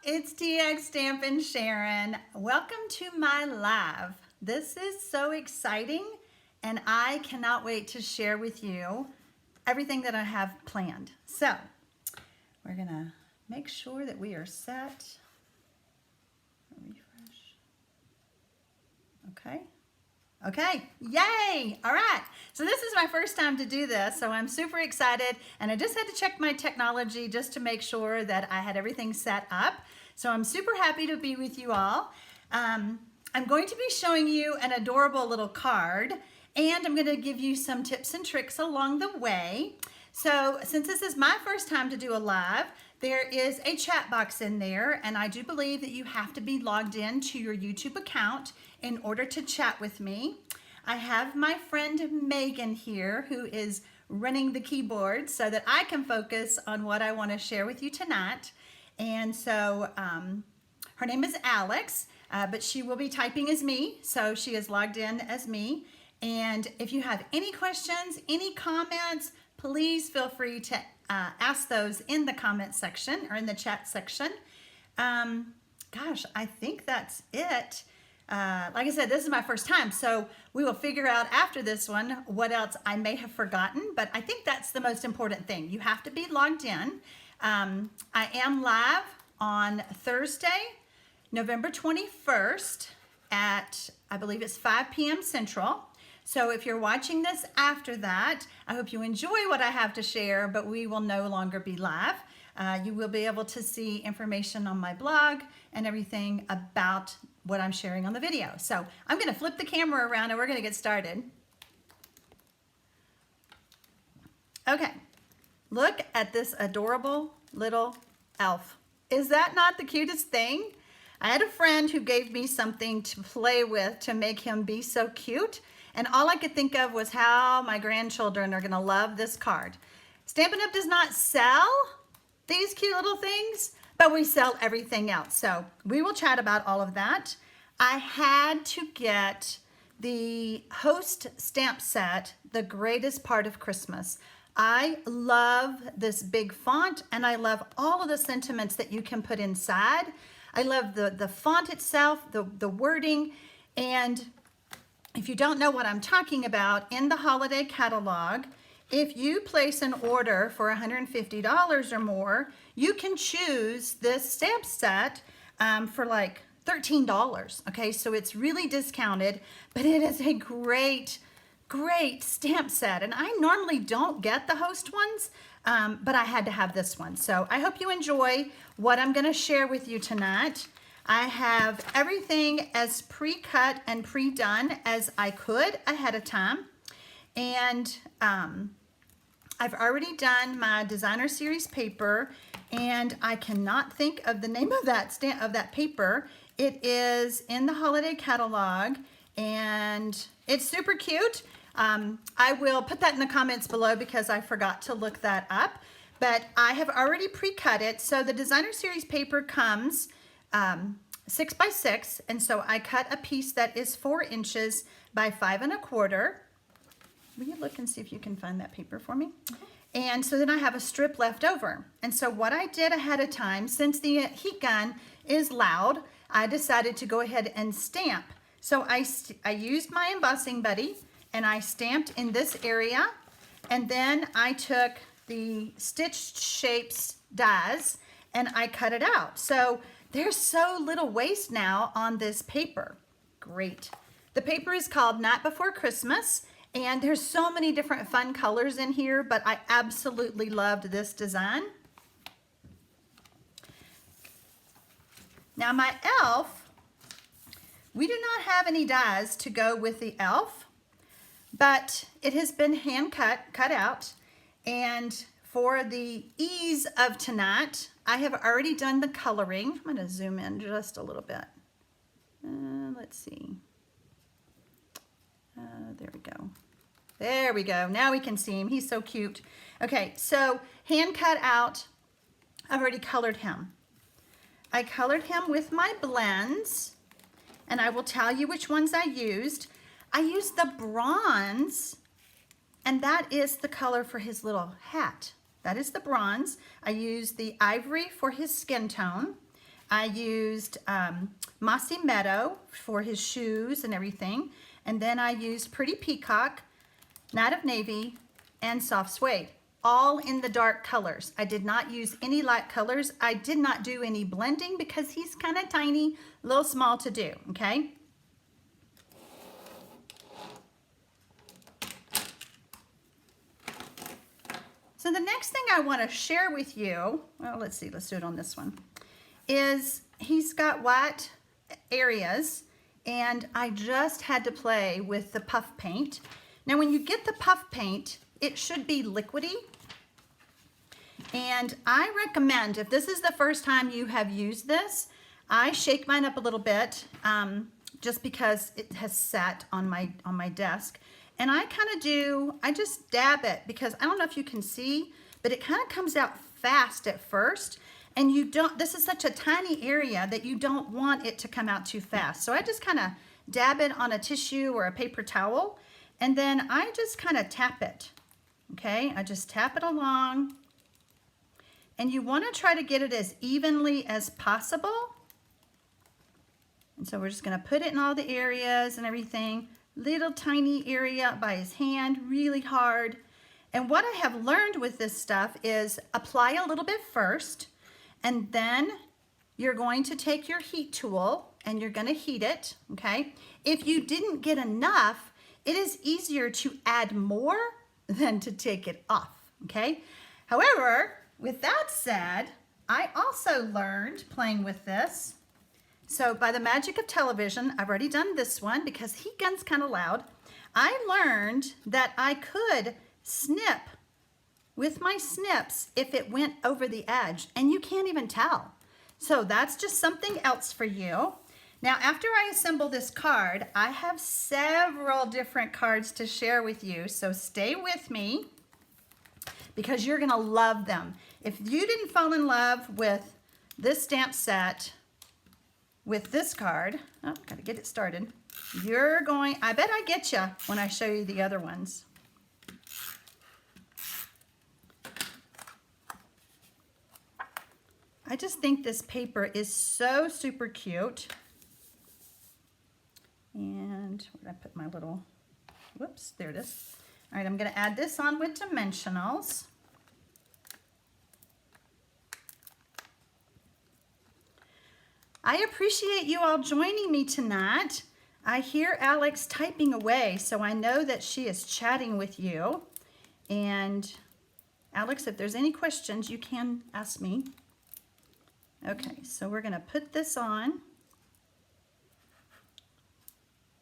It's TxStampin Sharon. Welcome to my live. This is so exciting and I cannot wait to share with you everything that I have planned. So we're gonna make sure that we are set. Refresh. Okay, yay! All right, so this is my first time to do this, so I'm super excited, and I just had to check my technology just to make sure that I had everything set up. So I'm super happy to be with you all. I'm going to be showing you an adorable little card, and I'm going to give you some tips and tricks along the way. So since this is my first time to do a live, there is a chat box in there, and I do believe that you have to be logged in to your YouTube account in order to chat with me. I have my friend Megan here who is running the keyboard so that I can focus on what I want to share with you tonight. And so her name is Alex, but she will be typing as me, so she is logged in as me. And if you have any questions, any comments, please feel free to ask those in the comment section or in the chat section. Gosh, I think that's it. Like I said, this is my first time, so we will figure out after this one what else I may have forgotten, but I think that's the most important thing. You have to be logged in. I am live on Thursday, November 21st at, I believe it's 5 p.m. Central. So if you're watching this after that, I hope you enjoy what I have to share, but we will no longer be live. You will be able to see information on my blog and everything about what I'm sharing on the video. So I'm going to flip the camera around and we're going to get started. Okay, look at this adorable little elf. Is that not the cutest thing? I had a friend who gave me something to play with to make him be so cute, and all I could think of was how my grandchildren are going to love this card. Stampin' Up! Does not sell these cute little things, but we sell everything else. So we will chat about all of that. I had to get the Host stamp set, The Greatest Part of Christmas. I love this big font and I love all of the sentiments that you can put inside. I love the font itself, the wording, and if you don't know what I'm talking about, in the holiday catalog, if you place an order for $150 or more, you can choose this stamp set for like $13. Okay, so it's really discounted, but it is a great stamp set. And I normally don't get the Host ones, but I had to have this one. So I hope you enjoy what I'm going to share with you tonight. I have everything as pre-cut and pre-done as I could ahead of time. And I've already done my designer series paper, and I cannot think of the name of that paper. It is in the holiday catalog, and it's super cute. I will put that in the comments below because I forgot to look that up, but I have already pre-cut it. So the designer series paper comes 6 by 6, and so I cut a piece that is 4 inches by 5 1/4. Will you look and see if you can find that paper for me? And so then I have a strip left over. And so what I did ahead of time, since the heat gun is loud, I decided to go ahead and stamp. So I used my embossing buddy and I stamped in this area. And then I took the stitched shapes dies and I cut it out. So there's so little waste now on this paper. Great. The paper is called Night Before Christmas. And there's so many different fun colors in here, but I absolutely loved this design. Now my elf, we do not have any dies to go with the elf, but it has been hand cut out. And for the ease of tonight, I have already done the coloring. I'm going to zoom in just a little bit. Let's see. There we go. There we go. Now we can see him. He's so cute. Okay, so hand cut out. I've already colored him. I colored him with my blends, and I will tell you which ones I used. I used the bronze, and that is the color for his little hat. That is the bronze. I used the ivory for his skin tone. I used Mossy Meadow for his shoes and everything. And then I used Pretty Peacock, Night of Navy, and Soft Suede, all in the dark colors. I did not use any light colors. I did not do any blending because he's kind of tiny, a little small to do, okay? So the next thing I want to share with you, well, let's see, let's do it on this one, is he's got white areas, and I just had to play with the puff paint. Now when you get the puff paint, it should be liquidy. And I recommend, if this is the first time you have used this, I shake mine up a little bit just because it has sat on my desk. And I just dab it because I don't know if you can see, but it kind of comes out fast at first. And this is such a tiny area that you don't want it to come out too fast. So I just kind of dab it on a tissue or a paper towel, and then I just kind of tap it, okay? I just tap it along, and you want to try to get it as evenly as possible. And so we're just going to put it in all the areas and everything. Little tiny area by his hand, really hard. And what I have learned with this stuff is apply a little bit first, and then you're going to take your heat tool and you're going to heat it, okay? If you didn't get enough, it is easier to add more than to take it off, okay? However, with that said, I also learned playing with this. So by the magic of television, I've already done this one because heat gun's kind of loud. I learned that I could snip with my snips if it went over the edge, and you can't even tell. So that's just something else for you. Now, after I assemble this card, I have several different cards to share with you, so stay with me because you're gonna love them. If you didn't fall in love with this stamp set with this card, oh, gotta get it started. I bet I get you when I show you the other ones. I just think this paper is so super cute. And where did I put my little, whoops, there it is. All right, I'm gonna add this on with dimensionals. I appreciate you all joining me tonight. I hear Alex typing away, so I know that she is chatting with you. And Alex, if there's any questions, you can ask me. Okay, so we're gonna put this on.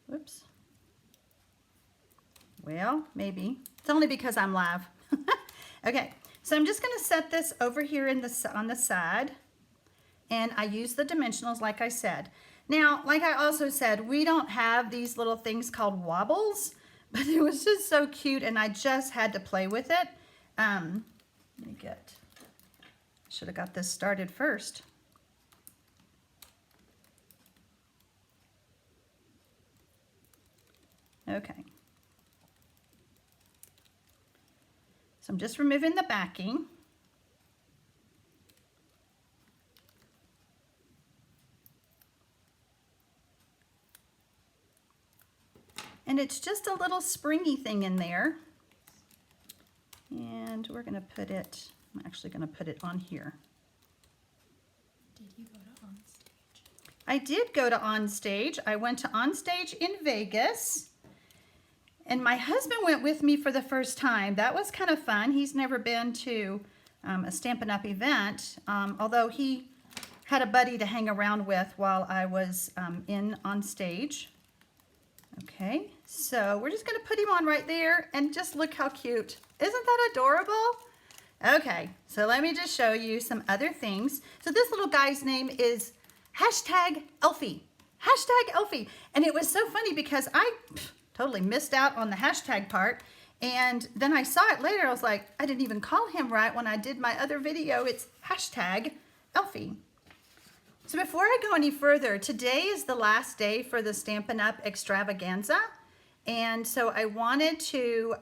Whoops. Well, maybe. It's only because I'm live. Okay, so I'm just gonna set this over here on the side, and I use the dimensionals like I said. Now, like I also said, we don't have these little things called wobbles, but it was just so cute, and I just had to play with it. Should have got this started first. Okay. So I'm just removing the backing. And it's just a little springy thing in there. And we're gonna put it, I'm actually gonna put it on here. Did you go to Onstage? I did go to Onstage. I went to Onstage in Vegas. And my husband went with me for the first time. That was kind of fun. He's never been to a Stampin' Up! Event, although he had a buddy to hang around with while I was on stage. Okay, so we're just gonna put him on right there, and just look how cute. Isn't that adorable? Okay, so let me just show you some other things. So this little guy's name is #Elfie. #Elfie. And it was so funny because I totally missed out on the hashtag part. And then I saw it later. I was like, I didn't even call him right when I did my other video. It's #Elfie. So before I go any further, today is the last day for the Stampin' Up! Extravaganza. And so I wanted to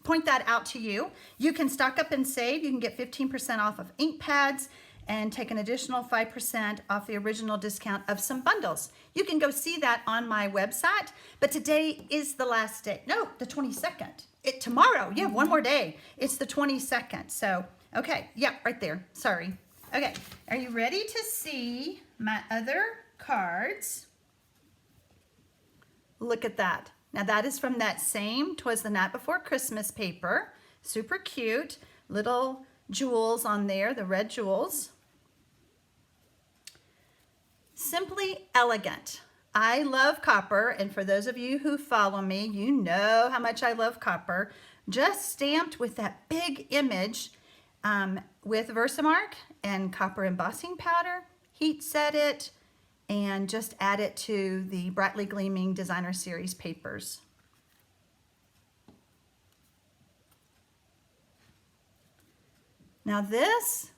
point that out to you. You can stock up and save. You can get 15% off of ink pads and take an additional 5% off the original discount of some bundles. You can go see that on my website, but today is the last day. No, the 22nd. Tomorrow, you have one more day. It's the 22nd. So, okay, yeah, right there. Sorry. Okay, are you ready to see my other cards? Look at that. Now that is from that same 'Twas the Night Before Christmas paper. Super cute. Little jewels on there, the red jewels. Simply elegant. I love copper, and for those of you who follow me, you know how much I love copper. Just stamped with that big image with Versamark and copper embossing powder. Heat set it and just add it to the Brightly Gleaming Designer Series papers. Now this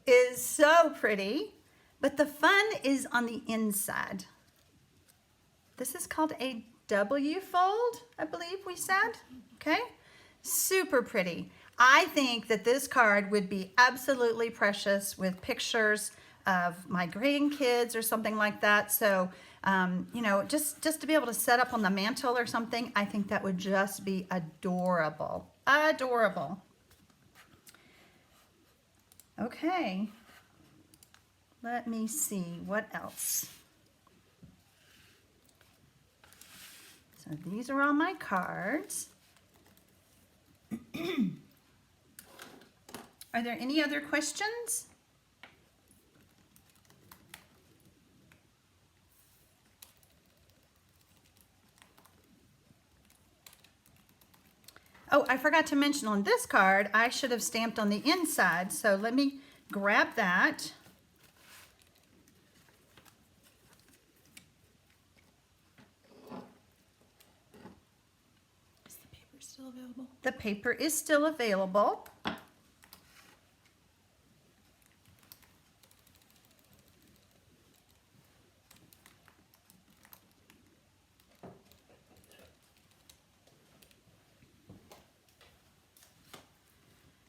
is so pretty, but the fun is on the inside. This is called a W fold, I believe we said, okay? Super pretty. I think that this card would be absolutely precious with pictures of my grandkids or something like that. So, you know, just to be able to set up on the mantle or something, I think that would just be adorable. Adorable. Okay. Let me see, what else? So these are all my cards. Are there any other questions? Oh, I forgot to mention on this card, I should have stamped on the inside. So let me grab that. Is the paper still available? The paper is still available.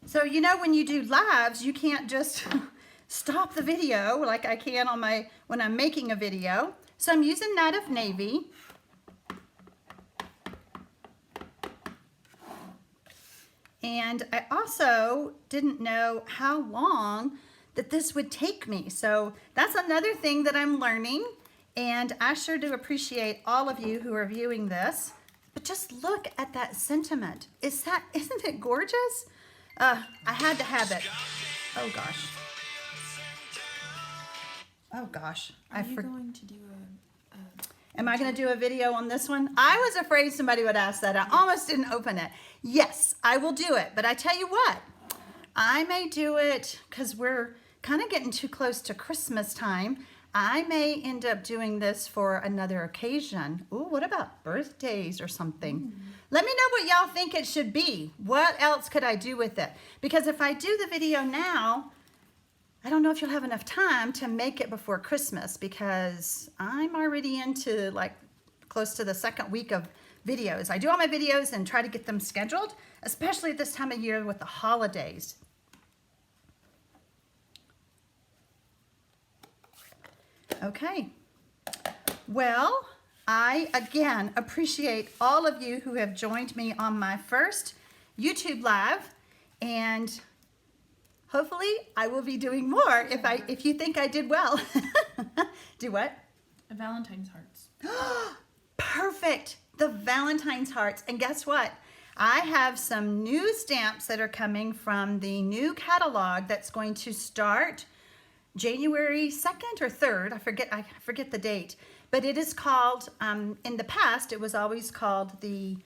So, you know, when you do lives, you can't just stop the video like I can on when I'm making a video. So I'm using Night of Navy. And I also didn't know how long that this would take me. So that's another thing that I'm learning. And I sure do appreciate all of you who are viewing this. But just look at that sentiment. Isn't it gorgeous? I had to have it. Oh gosh. Oh gosh. Are you going to do Am I going to do a video on this one? I was afraid somebody would ask that. I almost didn't open it. Yes, I will do it. But I tell you what, I may do it because we're kind of getting too close to Christmas time. I may end up doing this for another occasion. Ooh, what about birthdays or something? Let me know what y'all think it should be. What else could I do with it? Because if I do the video now, I don't know if you'll have enough time to make it before Christmas because I'm already into like close to the second week of videos. I do all my videos and try to get them scheduled, especially at this time of year with the holidays. Okay, well, I again appreciate all of you who have joined me on my first YouTube live, and hopefully I will be doing more if you think I did well. Do what? a Valentine's hearts? Perfect, the Valentine's hearts. And guess what? I have some new stamps that are coming from the new catalog that's going to start January 2nd or 3rd, I forget the date, but it is called, in the past, it was always called the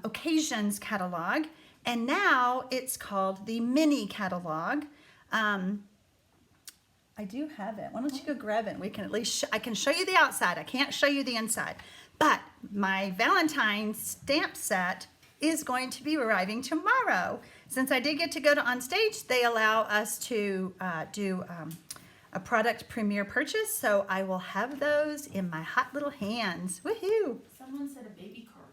Occasions catalog, and now it's called the Mini catalog. I do have it. Why don't you go grab it? We can at least, I can show you the outside. I can't show you the inside, but my Valentine's stamp set is going to be arriving tomorrow. Since I did get to go to On Stage, they allow us to do a product premiere purchase, so I will have those in my hot little hands. Woohoo! Someone said a baby card.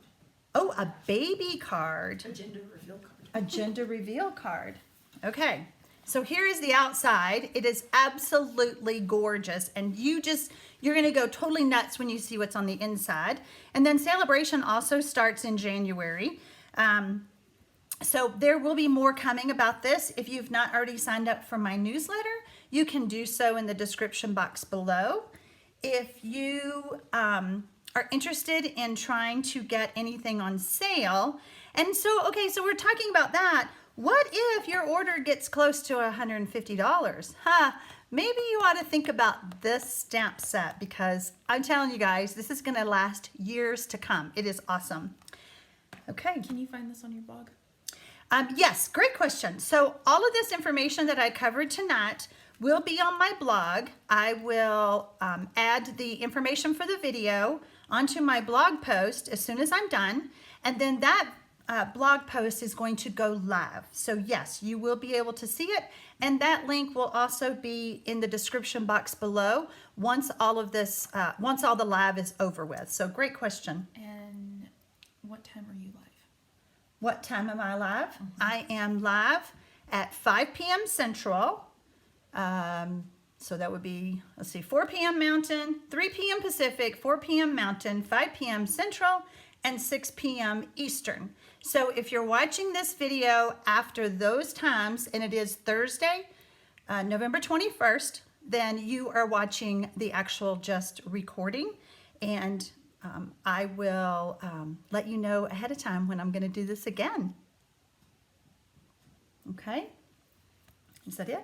Oh, a baby card. A gender reveal card. A gender reveal card. Okay, So here is the outside. It is absolutely gorgeous, and you're gonna go totally nuts when you see what's on the inside. And then Celebration also starts in January. So there will be more coming about this. If you've not already signed up for my newsletter, you can do so in the description box below. If you are interested in trying to get anything on sale, and so, okay, so we're talking about that. What if your order gets close to $150? Maybe you ought to think about this stamp set, because I'm telling you guys, this is gonna last years to come. It is awesome. Okay. Can you find this on your blog? Yes, great question. So all of this information that I covered tonight will be on my blog. I will add the information for the video onto my blog post as soon as I'm done. And then that blog post is going to go live. So yes, you will be able to see it. And that link will also be in the description box below once all of this, once all the live is over with. So great question. And what time are you live? What time am I live? I am live at 5 p.m. Central. So that would be, let's see, 4 p.m. Mountain, 3 p.m. Pacific, 4 p.m. Mountain, 5 p.m. Central, and 6 p.m. Eastern. So if you're watching this video after those times, and it is Thursday, November 21st, then you are watching the actual just recording, and I will let you know ahead of time when I'm going to do this again. Okay? Is that it?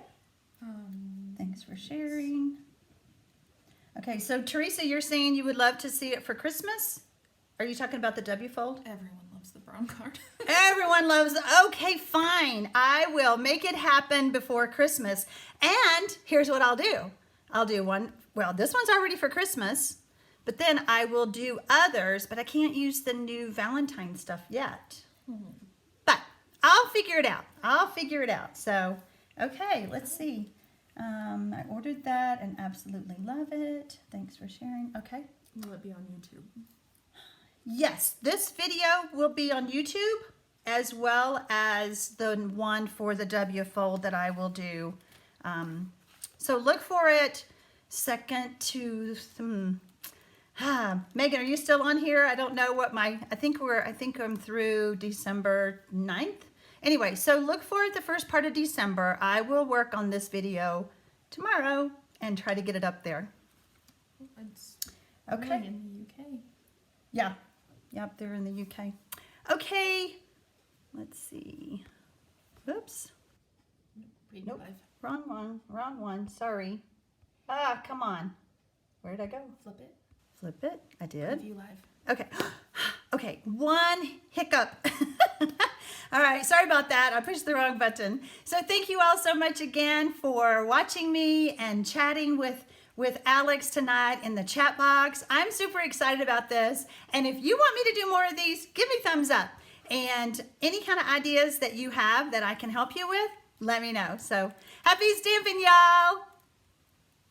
Thanks for sharing. Okay, so Teresa, you're saying you would love to see it for Christmas? Are you talking about the W fold? Everyone loves the brown card. Everyone loves, okay, fine. I will make it happen before Christmas. And here's what I'll do. I'll do one, well, this one's already for Christmas, but then I will do others, but I can't use the new Valentine stuff yet. But I'll figure it out. I'll figure it out. So, okay, let's see. I ordered that and absolutely love it. Thanks for sharing. Okay. Will it be on YouTube? Yes, this video will be on YouTube, as well as the one for the W fold that I will do. So look for it second to, Megan, are you still on here? I don't know what I think I'm through December 9th. Anyway, so look for it the first part of December. I will work on this video tomorrow and try to get it up there. It's Okay. in the UK. Yeah. Yep, they're in the UK. Okay. Let's see. Oops. Read Nope. live. Wrong one. Sorry. Ah, come on. Where'd I go? Flip it. Flip it. I did. View live. Okay. Okay. One hiccup. All right. Sorry about that. I pushed the wrong button. So thank you all so much again for watching me and chatting with Alex tonight in the chat box. I'm super excited about this. And if you want me to do more of these, give me thumbs up. And any kind of ideas that you have that I can help you with, let me know. So happy stamping, y'all.